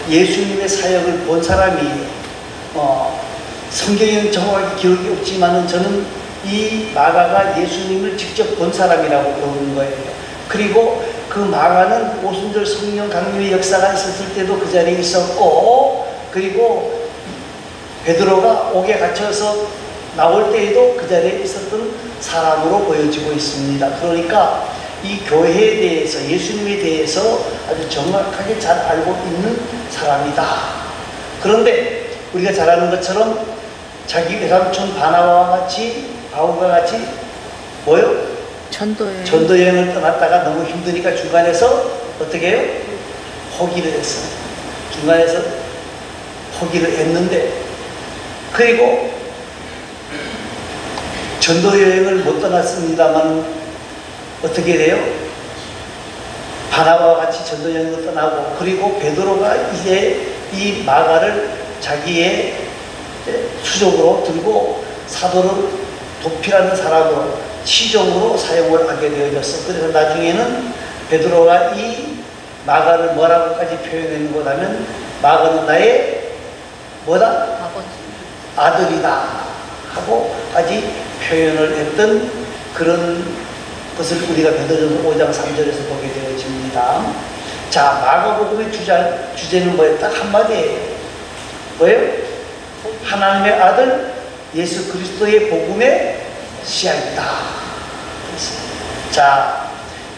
예수님의 사역을 본 사람이 성경에는 정확하게 기록이 없지만은 저는 이 마가가 예수님을 직접 본 사람이라고 보는 거예요. 그리고 그 마가는 오순절 성령 강림의 역사가 있었을 때도 그 자리에 있었고, 그리고 베드로가 옥에 갇혀서 나올 때에도 그 자리에 있었던 사람으로 보여지고 있습니다. 그러니까 이 교회에 대해서, 예수님에 대해서 아주 정확하게 잘 알고 있는 사람이다. 그런데 우리가 잘 아는 것처럼 자기 외삼촌 바나바와 같이, 바울과 같이 뭐요? 전도여행을 떠났다가 너무 힘드니까 중간에서 어떻게 해요? 포기를 했어요. 중간에서 포기를 했는데, 그리고 전도여행을 못 떠났습니다만 어떻게 돼요? 바나바와 같이 전도여행을 떠나고, 그리고 베드로가 이제 이 마가를 자기의 수족으로 들고 사도를 도피라는 사람으로 시종으로 사용을 하게 되어졌어. 그래서 나중에는 베드로가 이 마가를 뭐라고까지 표현했는가 하면, 마가는 나의 뭐다? 아들이다 하고까지 표현을 했던 그런 것을 우리가 베드로전서 5장 3절에서 보게 되어집니다. 자, 마가복음의 주제는 뭐예요? 딱 한마디예요. 뭐예요? 하나님의 아들 예수 그리스도의 복음의 시작이다. 자,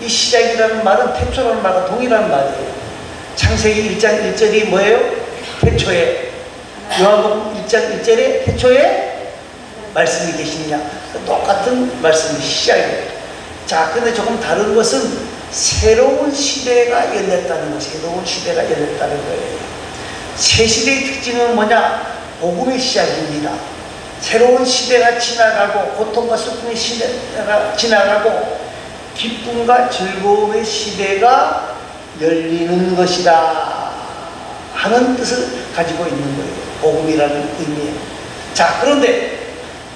이 시작이라는 말은 태초라는 말과 동일한 말이에요. 창세기 1장 1절이 뭐예요? 태초에. 요한복음 1장 1절에 태초에 말씀이 계시냐? 똑같은 말씀이 시작이에요. 자, 근데 조금 다른 것은 새로운 시대가 열렸다는 거, 새로운 시대가 열렸다는 거예요. 새 시대의 특징은 뭐냐? 복음의 시작입니다. 새로운 시대가 지나가고, 고통과 슬픔의 시대가 지나가고, 기쁨과 즐거움의 시대가 열리는 것이다 하는 뜻을 가지고 있는 거예요. 복음이라는 의미예요. 자, 그런데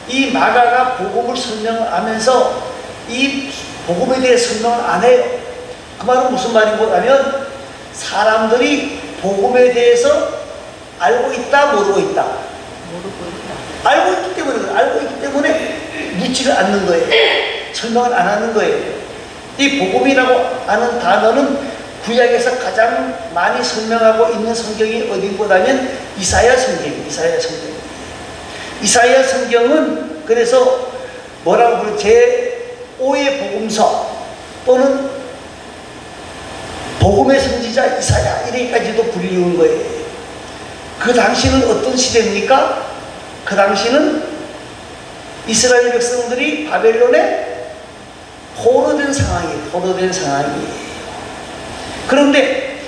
이 마가가 복음을 설명하면서 이 복음에 대해 설명을 안 해요. 그 말은 무슨 말인가 하면, 사람들이 복음에 대해서 알고 있다, 모르고 있다? 알고 있기 때문에 묻지를 않는 거예요. 설명을 안 하는 거예요. 이 복음이라고 하는 단어는 구약에서 가장 많이 설명하고 있는 성경이 어딘가 하면 이사야 성경이에요. 이사야 성경은 그래서 뭐라고 부르죠? 제5의 복음서 또는 복음의 선지자 이사야 이래까지도 불리운 거예요. 그 당시는 어떤 시대입니까? 그 당시는 이스라엘 백성들이 바벨론에 포로된 상황이에요. 그런데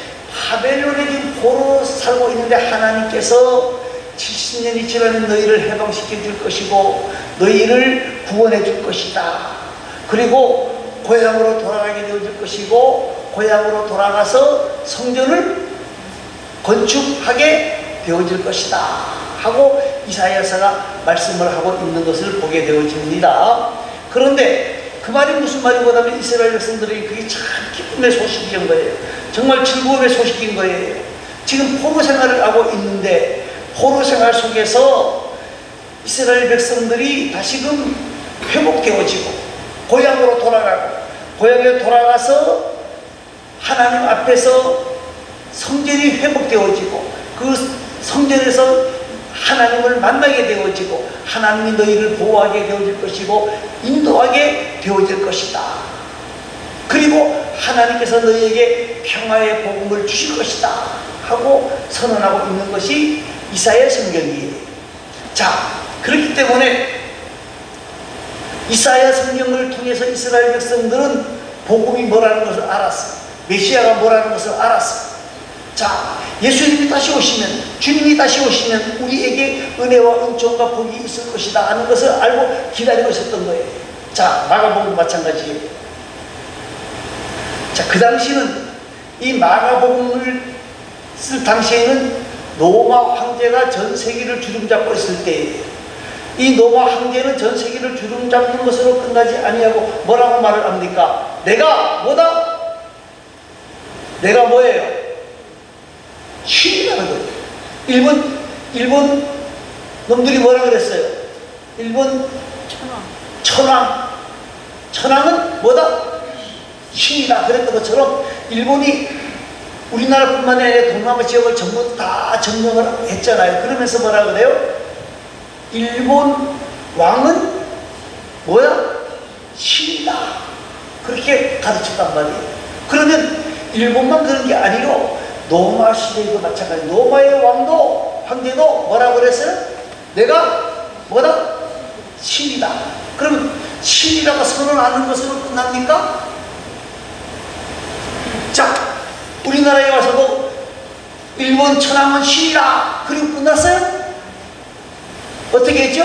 바벨론에 지금 포로 살고 있는데 하나님께서 70년이 지나면 너희를 해방시켜 줄 것이고 너희를 구원해 줄 것이다. 그리고 고향으로 돌아가게 되어줄 것이고 고향으로 돌아가서 성전을 건축하게 되어질 것이다 하고 이사야서가 말씀을 하고 있는 것을 보게 되어집니다. 그런데 그 말이 무슨 말인가 하면 이스라엘 백성들이 그게 참 기쁨의 소식인 거예요. 정말 즐거움의 소식인 거예요. 지금 포로 생활을 하고 있는데 포로 생활 속에서 이스라엘 백성들이 다시금 회복되어지고 고향으로 돌아가고 고향에 돌아가서 하나님 앞에서 성전이 회복되어지고 그 성전에서 하나님을 만나게 되어지고 하나님이 너희를 보호하게 되어질 것이고 인도하게 되어질 것이다. 그리고 하나님께서 너희에게 평화의 복음을 주실 것이다 하고 선언하고 있는 것이 이사야 성경이에요. 자, 그렇기 때문에 이사야 성경을 통해서 이스라엘 백성들은 복음이 뭐라는 것을 알았어. 메시아가 뭐라는 것을 알았어. 자, 예수님이 다시 오시면, 주님이 다시 오시면 우리에게 은혜와 은총과 복이 있을 것이다 하는 것을 알고 기다리고 있었던 거예요. 자, 마가복음 마찬가지예요. 자, 그 당시는 이 마가복음을 쓸 당시에는 로마 황제가 전 세계를 주름잡고 있을 때예요. 이 로마 황제는 전 세계를 주름잡는 것으로 끝나지 아니하고 뭐라고 말을 합니까? 내가 뭐다? 내가 뭐예요? 신이라는 거예요. 일본 놈들이 뭐라 그랬어요? 일본 천황은 뭐다? 신이다 그랬던 것처럼 일본이 우리나라뿐만 아니라 동남아 지역을 전부 다 점령을 했잖아요. 그러면서 뭐라 그래요? 일본 왕은 뭐야? 신이다. 그렇게 가르쳤단 말이에요. 그러면 일본만 그런 게 아니고 로마 시대에도 마찬가지. 로마의 왕도 황제도 뭐라고 그랬어요? 내가 뭐다? 신이다. 그러면 신이라고 선언하는 것으로 끝납니까? 자, 우리나라에 와서도 일본 천황은 신이다. 그리고 끝났어요? 어떻게 했죠?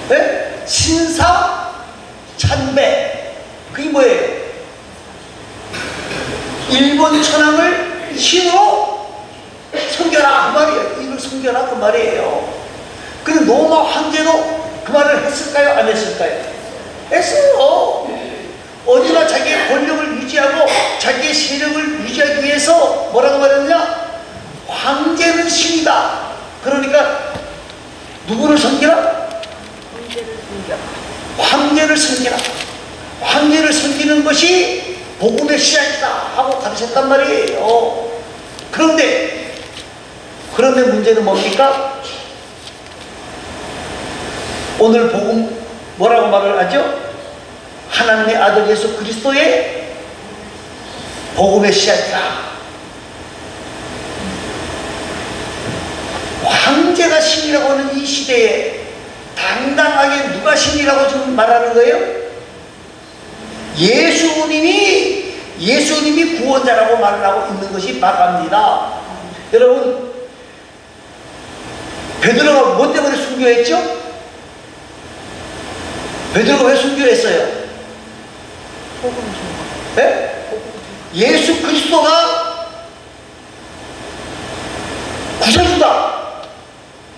네? 신사 찬배. 그게 뭐예요? 일본 천황을 신으로 섬겨라 그 말이에요. 이걸 섬겨라 그 말이에요. 그리고 로마 황제도 그 말을 했을까요? 안 했을까요? 했어요. 어디나 자기의 권력을 유지하고 자기의 세력을 유지하기 위해서 뭐라고 말했느냐? 황제는 신이다. 그러니까 누구를 섬기라? 황제를 섬기라. 황제를 섬기는 것이 복음의 시작이다 하고 가르쳤단 말이에요. 그런데 문제는 뭡니까? 오늘 복음 뭐라고 말을 하죠? 하나님의 아들 예수 그리스도의 복음의 시작이다. 황제가 신이라고 하는 이 시대에 당당하게 누가 신이라고 지금 말하는 거예요? 예수님이 구원자라고 말을 하고 있는 것이 마가입니다. 여러분, 베드로가 뭐 때문에 순교했죠? 베드로가 왜 순교했어요? 네? 예수 그리스도가 구세주다.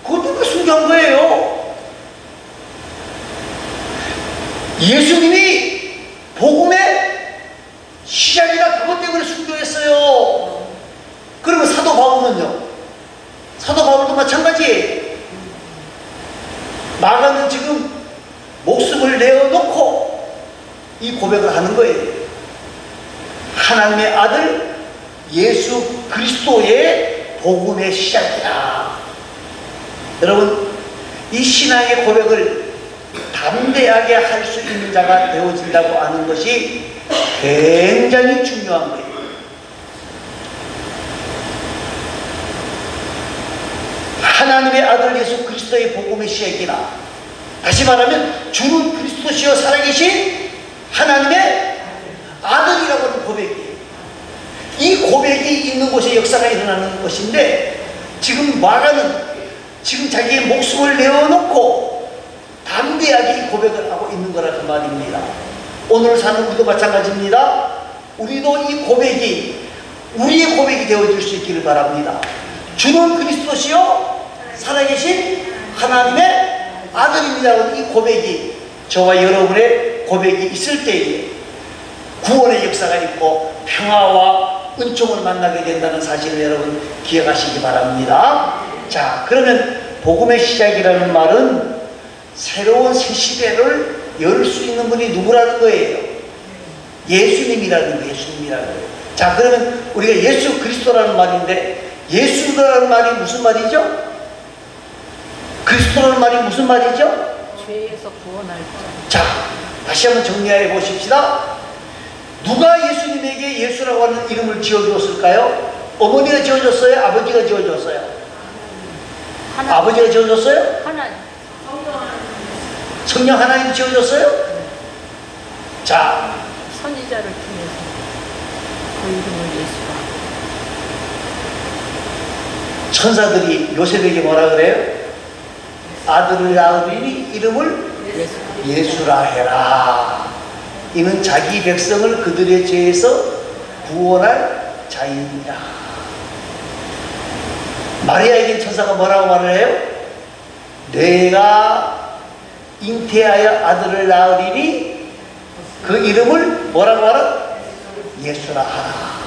그것 때문에 순교한 거예요. 예수님이 복음의 시작이라 그것 때문에 순교했어요. 그러면 사도 바울은요? 사도 바울도 마찬가지예요. 마가는 지금 목숨을 내어놓고 이 고백을 하는 거예요. 하나님의 아들 예수 그리스도의 복음의 시작이다. 여러분, 이 신앙의 고백을 담대하게 할 수 있는 자가 되어진다고 하는 것이 굉장히 중요한 거예요. 하나님의 아들 예수 그리스도의 복음의 시작이나, 다시 말하면 주는 그리스도시여 살아계신 하나님의 아들이라고 하는 고백이에요. 이 고백이 있는 곳에 역사가 일어나는 것인데, 지금 마가는 지금 자기의 목숨을 내어놓고 담대하게 이 고백을 하고 있는 거라 그 말입니다. 오늘 사는 우리도 마찬가지입니다. 우리도 이 고백이 우리의 고백이 되어줄 수 있기를 바랍니다. 주는 그리스도시요 살아계신 하나님의 아들입니다라는 이 고백이 저와 여러분의 고백이 있을 때에 구원의 역사가 있고 평화와 은총을 만나게 된다는 사실을 여러분 기억하시기 바랍니다. 자, 그러면 복음의 시작이라는 말은 새로운 새 시대를 열 수 있는 분이 누구라는 거예요? 예수님이라는 거예요. 예수님이라는 거예요. 자, 그러면 우리가 예수 그리스도라는 말인데, 예수라는 말이 무슨 말이죠? 그리스도라는 말이 무슨 말이죠? 죄에서 구원할 자. 자, 다시 한번 정리해 보십시다. 누가 예수님에게 예수라고 하는 이름을 지어주었을까요? 어머니가 지어줬어요? 아버지가 지어줬어요? 하나님. 아버지가 지어줬어요? 하나님. 성령 하나님 지어줬어요? 자, 선지자를 통해서 그 이름을 예수라. 천사들이 요셉에게 뭐라 그래요? 아들을 낳으리니 이름을 예수라 해라. 이는 자기 백성을 그들의 죄에서 구원할 자이니라. 마리아에게 천사가 뭐라고 말을 해요? 내가 잉태하여 아들을 낳으리니 그 이름을 뭐라고 하라? 예수라 하라.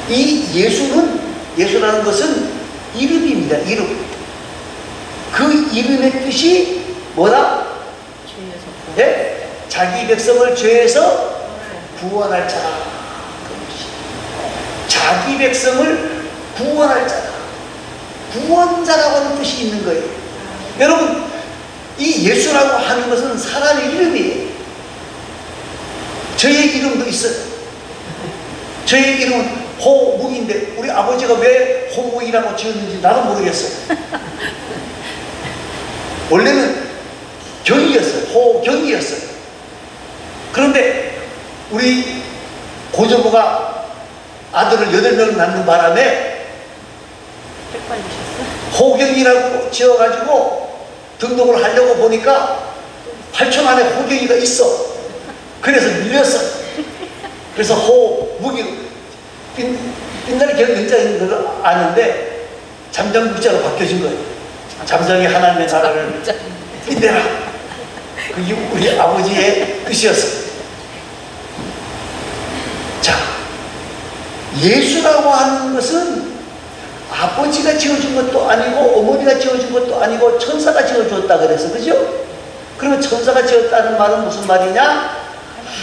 이 예수라는 것은 이름입니다. 이름. 그 이름의 뜻이 뭐다? 죄에서 구원. 예? 자기 백성을 죄에서 구원할 자라. 자기 백성을 구원할 자라. 구원자라고 하는 뜻이 있는 거예요. 여러분, 이 예수라고 하는 것은 사람의 이름이에요. 저의 이름도 있어요. 저의 이름은 호묵인데 우리 아버지가 왜 호묵이라고 지었는지 나도 모르겠어요. 원래는 경이었어요. 호경이었어요. 그런데 우리 고조부가 아들을 8명 낳는 바람에 헷갈리셨어요? 호경이라고 지어가지고 등록을 하려고 보니까 8초 만에 호경이가 있어. 그래서 밀렸어. 그래서 호묵이 옛날에 기억 연자인 걸 아는데 잠정국자로 바뀌어진 거예요. 잠정이 하나님의 나라를 빛내라. 그게 우리 아버지의 뜻이었어요. 자, 예수라고 하는 것은 아버지가 지어준 것도 아니고 어머니가 지어준 것도 아니고 천사가 지어줬다 그래서, 그죠? 그러면 천사가 지었다는 말은 무슨 말이냐?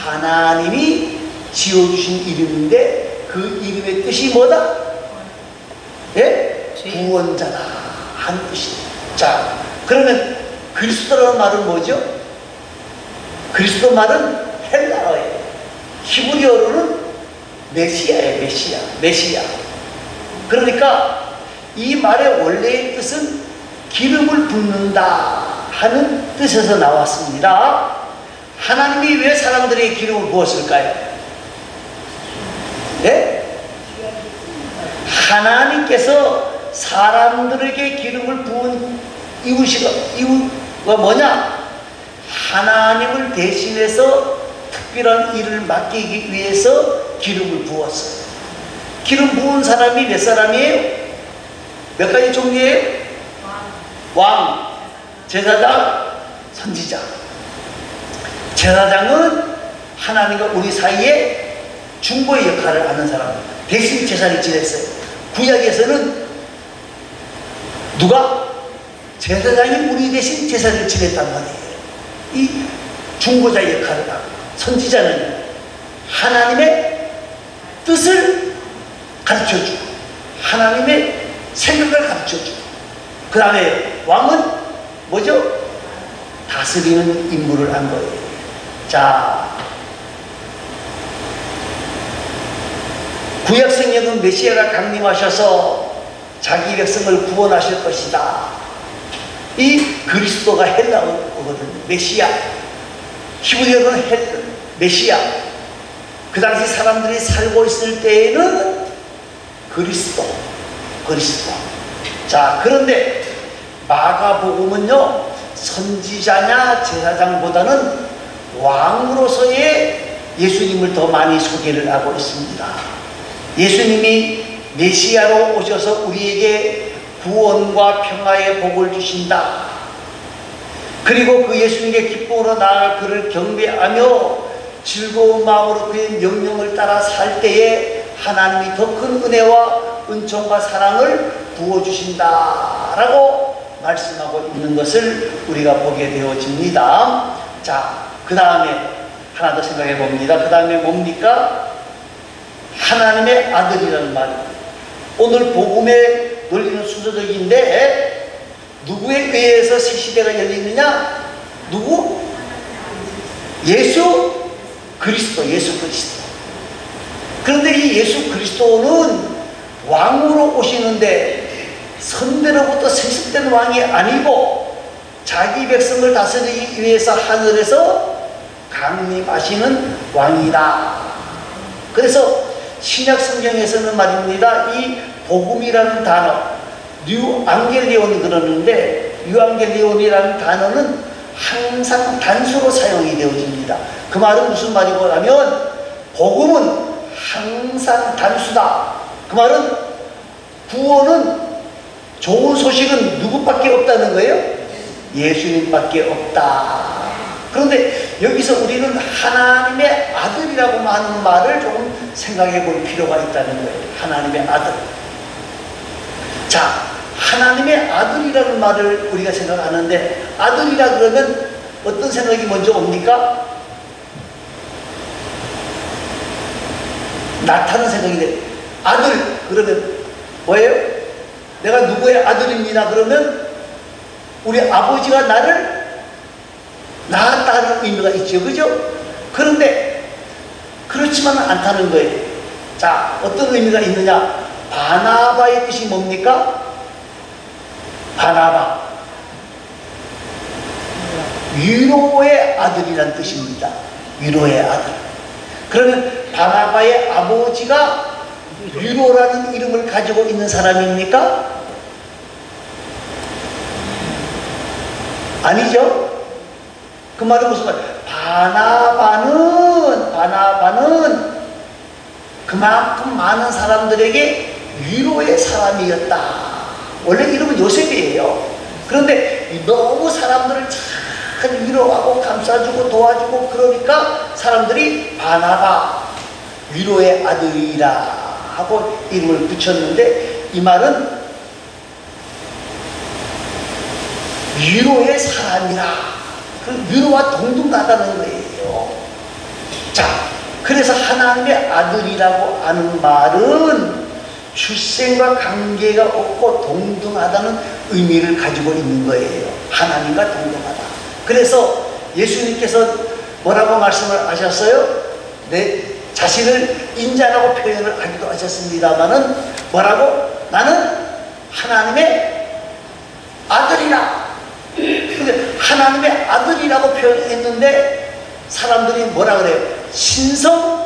하나님이 지어주신 이름인데 그 이름의 뜻이 뭐다? 예? 구원자다 하는 뜻이다. 자, 그러면 그리스도라는 말은 뭐죠? 그리스도 말은 헬라어예요. 히브리어로는 메시아예요. 메시아. 그러니까 이 말의 원래의 뜻은 기름을 붓는다 하는 뜻에서 나왔습니다. 하나님이 왜 사람들에게 기름을 부었을까요? 예? 하나님께서 사람들에게 기름을 부은 이유가 뭐냐? 하나님을 대신해서 특별한 일을 맡기기 위해서 기름을 부었어요. 기름 부은 사람이 몇 사람이에요? 몇 가지 종류예요? 왕, 제사장, 선지자. 제사장은 하나님과 우리 사이에 중보의 역할을 하는 사람, 대신 제사를 지냈어요. 구약에서는 누가? 제사장이 우리 대신 제사를 지냈단 말이에요. 이 중보자 역할을 하고, 선지자는 하나님의 뜻을 가르쳐주고 하나님의 생각을 가르쳐주고, 그 다음에 왕은 뭐죠? 다스리는 임무를 한 거예요. 자, 구약 성경은 메시아가 강림하셔서 자기 백성을 구원하실 것이다. 이 그리스도가 헬라어거든요. 메시아. 히브리어는 메시아. 그 당시 사람들이 살고 있을 때에는 그리스도. 자, 그런데 마가복음은요, 선지자냐 제사장보다는 왕으로서의 예수님을 더 많이 소개를 하고 있습니다. 예수님이 메시아로 오셔서 우리에게 구원과 평화의 복을 주신다. 그리고 그 예수님께 기쁨으로 나아가 그를 경배하며 즐거운 마음으로 그의 명령을 따라 살 때에 하나님이 더 큰 은혜와 은총과 사랑을 부어주신다라고 말씀하고 있는 것을 우리가 보게 되어집니다. 자, 그 다음에 하나 더 생각해 봅니다. 그 다음에 뭡니까? 하나님의 아들이라는 말. 오늘 복음에 놀리는 순서적인데 누구에 의해서 새 시대가 열리느냐? 누구? 예수 그리스도. 그런데 이 예수 그리스도는 왕으로 오시는데 선대로부터 세습된 왕이 아니고 자기 백성을 다스리기 위해서 하늘에서 강림하시는 왕이다. 그래서 신약 성경에서는 말입니다, 이 복음이라는 단어, 뉴앙겔리온 그러는데, 뉴앙겔리온이라는 단어는 항상 단수로 사용이 되어집니다. 그 말은 무슨 말이고 하면 복음은 항상 단수다. 그 말은 구원은, 좋은 소식은 누구밖에 없다는 거예요? 예수님밖에 없다. 그런데 여기서 우리는 하나님의 아들이라고 하는 말을 조금 생각해 볼 필요가 있다는 거예요. 하나님의 아들. 자, 하나님의 아들이라는 말을 우리가 생각하는데, 아들이라 그러면 어떤 생각이 먼저 옵니까? 나타나는 생각인데, 아들 그러면 뭐예요? 내가 누구의 아들입니다 그러면 우리 아버지가 나를 낳았다는 의미가 있죠, 그죠? 그런데 그렇지만은 않다는 거예요. 자, 어떤 의미가 있느냐? 바나바의 뜻이 뭡니까? 바나바, 위로의 아들이란 뜻입니다. 위로의 아들. 그러면 바나바의 아버지가 위로라는 이름을 가지고 있는 사람입니까? 아니죠? 그 말은 무슨 말? 바나바는 그만큼 많은 사람들에게 위로의 사람이었다. 원래 이름은 요셉이에요. 그런데 너무 사람들을 잘 위로하고 감싸주고 도와주고 그러니까 사람들이 바나바, 위로의 아들이라 하고 이름을 붙였는데, 이 말은 위로의 사람이라, 그 위로와 동등하다는 거예요. 자, 그래서 하나님의 아들이라고 하는 말은 출생과 관계가 없고 동등하다는 의미를 가지고 있는 거예요. 하나님과 동등하다. 그래서 예수님께서 뭐라고 말씀을 하셨어요? 내 자신을 인자라고 표현을 하기도 하셨습니다만은 뭐라고? 나는 하나님의 아들이라. 근데 하나님의 아들이라고 표현했는데 사람들이 뭐라 그래요? 신성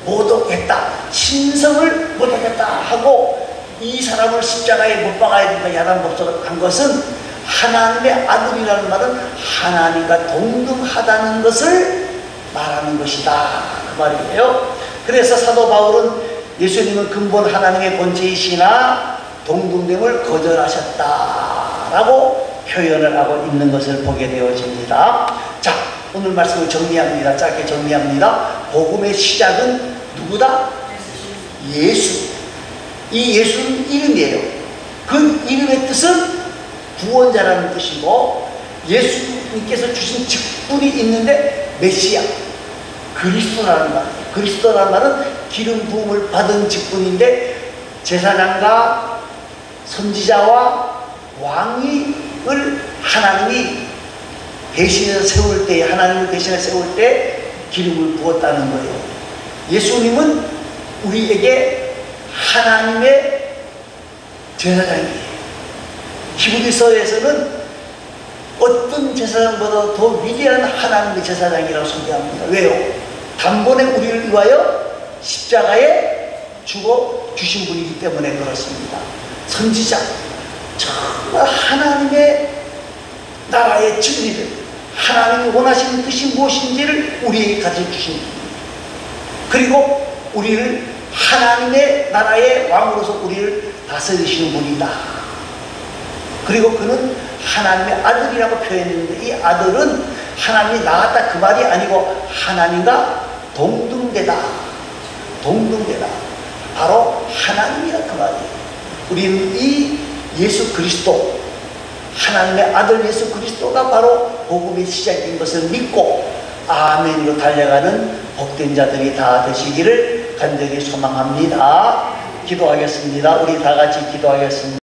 모독했다. 신성을 모독했다 하고 이 사람을 십자가에 못 박아야 된다 야단법석을 한 것은, 하나님의 아들이라는 말은 하나님과 동등하다는 것을 말하는 것이다, 그 말이에요. 그래서 사도 바울은 예수님은 근본 하나님의 본체이시나 동등됨을 거절하셨다라고 표현을 하고 있는 것을 보게 되어집니다. 자, 오늘 말씀을 정리합니다. 짧게 정리합니다. 복음의 시작은 누구다? 예수. 이 예수는 이름이에요. 그 이름의 뜻은 구원자라는 뜻이고, 예수님께서 주신 직분이 있는데 메시아, 그리스도라는 말. 그리스도라는 말은 기름 부음을 받은 직분인데, 제사장과 선지자와 왕을 하나님이 대신을 세울 때, 하나님을 대신을 세울 때 기름을 부었다는 거예요. 예수님은 우리에게 하나님의 제사장이에요. 히브리서에서는 어떤 제사장보다 더 위대한 하나님의 제사장이라고 소개합니다. 왜요? 단번에 우리를 위하여 십자가에 죽어 주신 분이기 때문에 그렇습니다. 선지자, 정말 하나님의 나라의 진리를, 하나님이 원하시는 뜻이 무엇인지를 우리에게 가르쳐 주신 분입니다. 그리고 우리를 하나님의 나라의 왕으로서 우리를 다스리시는 분이다. 그리고 그는 하나님의 아들이라고 표현했는데, 이 아들은 하나님이 낳았다 그 말이 아니고 하나님과 동등되다. 동등되다. 바로 하나님이라 그 말이에요. 우리는 이 예수 그리스도, 하나님의 아들 예수 그리스도가 바로 복음의 시작인 것을 믿고 아멘으로 달려가는 복된 자들이 다 되시기를 간절히 소망합니다. 기도하겠습니다. 우리 다 같이 기도하겠습니다.